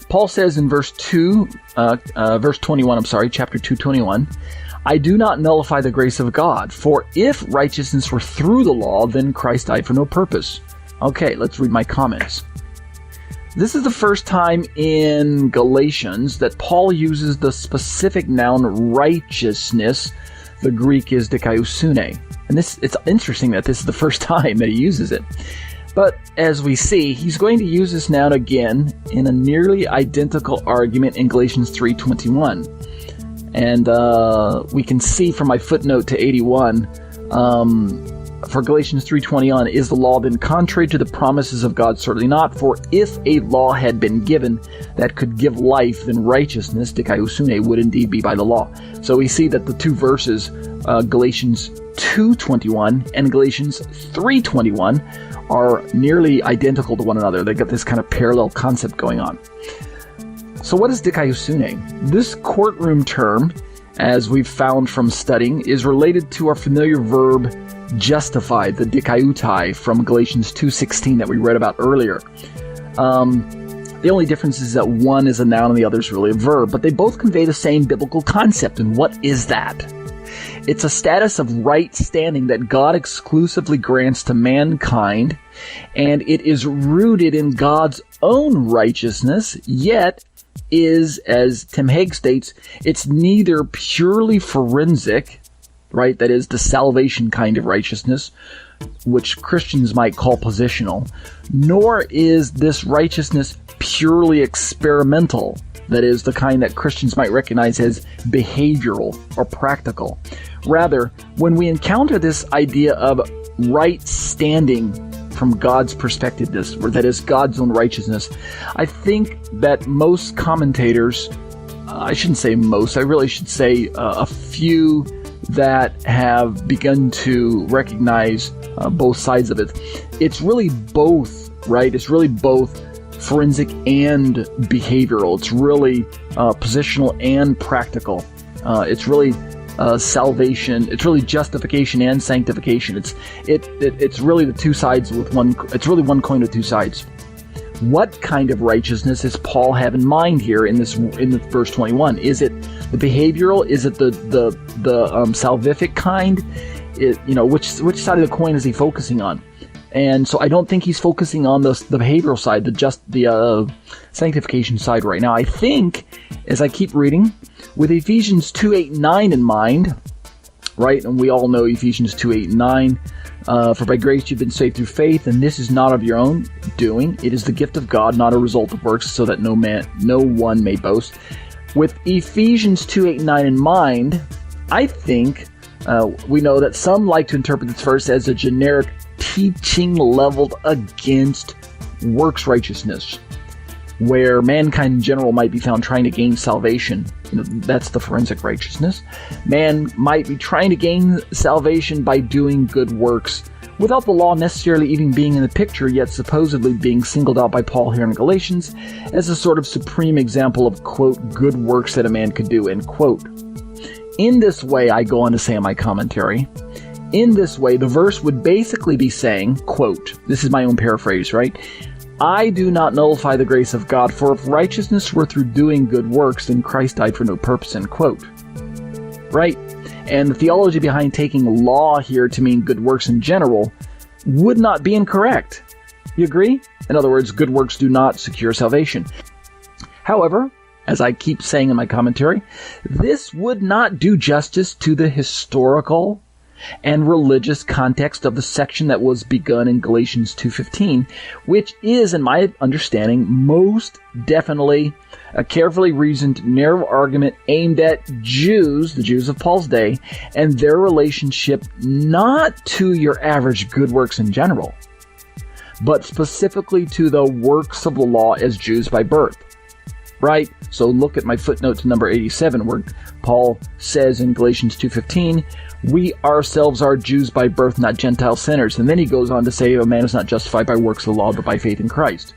Paul says in verse 21, chapter 2:21, I do not nullify the grace of God, for if righteousness were through the law, then Christ died for no purpose. Okay, let's read my comments. This is the first time in Galatians that Paul uses the specific noun righteousness. The Greek is dikaiosune. And it's interesting that this is the first time that he uses it. But as we see, he's going to use this noun again in a nearly identical argument in Galatians 3:21. And we can see from my footnote to 81, for Galatians 3:21, is the law then contrary to the promises of God? Certainly not. For if a law had been given that could give life, then righteousness, dikaiosune, would indeed be by the law. So we see that the two verses, Galatians 2:21 and Galatians 3:21, are nearly identical to one another. They got this kind of parallel concept going on. So what is dikaiosune? This courtroom term, as we've found from studying, is related to our familiar verb justified, the dikaioutai from Galatians 2:16 that we read about earlier. The only difference is that one is a noun and the other is really a verb, but they both convey the same biblical concept. And what is that? It's a status of right standing that God exclusively grants to mankind, and it is rooted in God's own righteousness, yet is, as Tim Hegg states, it's neither purely forensic, right, that is the salvation kind of righteousness, which Christians might call positional, nor is this righteousness purely experimental, that is the kind that Christians might recognize as behavioral or practical. Rather, when we encounter this idea of right standing from God's perspective, that is God's own righteousness, I think that most commentators, I shouldn't say most, I really should say a few that have begun to recognize both sides of it. It's really both, right? It's really both forensic and behavioral. It's really positional and practical. It's really salvation. It's really justification and sanctification. It's really the two sides with one. It's really one coin with two sides. What kind of righteousness does Paul have in mind here in the verse 21? Is it the behavioral? Is it the salvific kind? Which side of the coin is he focusing on? And so I don't think he's focusing on the behavioral side, the sanctification side right now. I think, as I keep reading, with Ephesians 2:8-9 in mind, right? And we all know Ephesians 2:8-9. For by grace you've been saved through faith, and this is not of your own doing. It is the gift of God, not a result of works, so that no one may boast. With Ephesians 2:8-9 in mind, I think we know that some like to interpret this verse as a generic teaching leveled against works righteousness, where mankind in general might be found trying to gain salvation. That's the forensic righteousness. Man might be trying to gain salvation by doing good works, without the law necessarily even being in the picture, yet supposedly being singled out by Paul here in Galatians as a sort of supreme example of, quote, good works that a man could do, end quote. In this way, I go on to say in my commentary, in this way, the verse would basically be saying, quote, this is my own paraphrase, right? I do not nullify the grace of God, for if righteousness were through doing good works, then Christ died for no purpose, end quote. Right? And the theology behind taking law here to mean good works in general would not be incorrect. You agree? In other words, good works do not secure salvation. However, as I keep saying in my commentary, this would not do justice to the historical and religious context of the section that was begun in Galatians 2:15, which is, in my understanding, most definitely a carefully reasoned, narrow argument aimed at Jews, the Jews of Paul's day, and their relationship not to your average good works in general, but specifically to the works of the law as Jews by birth. Right? So look at my footnote to number 87, where Paul says in Galatians 2:15, we ourselves are Jews by birth, not Gentile sinners. And then he goes on to say, a man is not justified by works of the law, but by faith in Christ.